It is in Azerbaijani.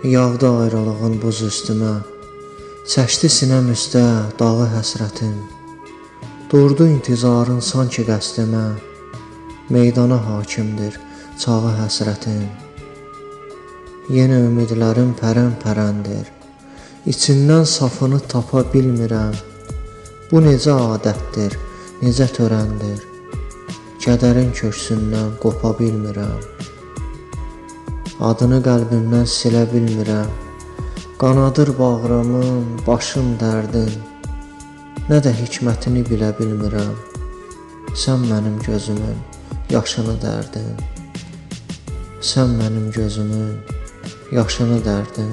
Yağdı ayrılığın buz üstümə, çəkdi sinəm üstə dağı həsrətin. Durdu intizarın sanki qəsdimə, meydana hakimdir çağı həsrətin. Yenə ümidlərim pərən-pərəndir, İçindən safını tapa bilmirəm. Bu necə adətdir, necə törəndir, Kədərin köksündən qopa bilmirəm. Adını qəlbimdən silə bilmirəm, Qanadır bağrımın, başım dərdin, Nə də hikmətini bilə bilmirəm. Sən mənim gözümün yaşını dərdin, Sən mənim gözümün yaşını dərdin.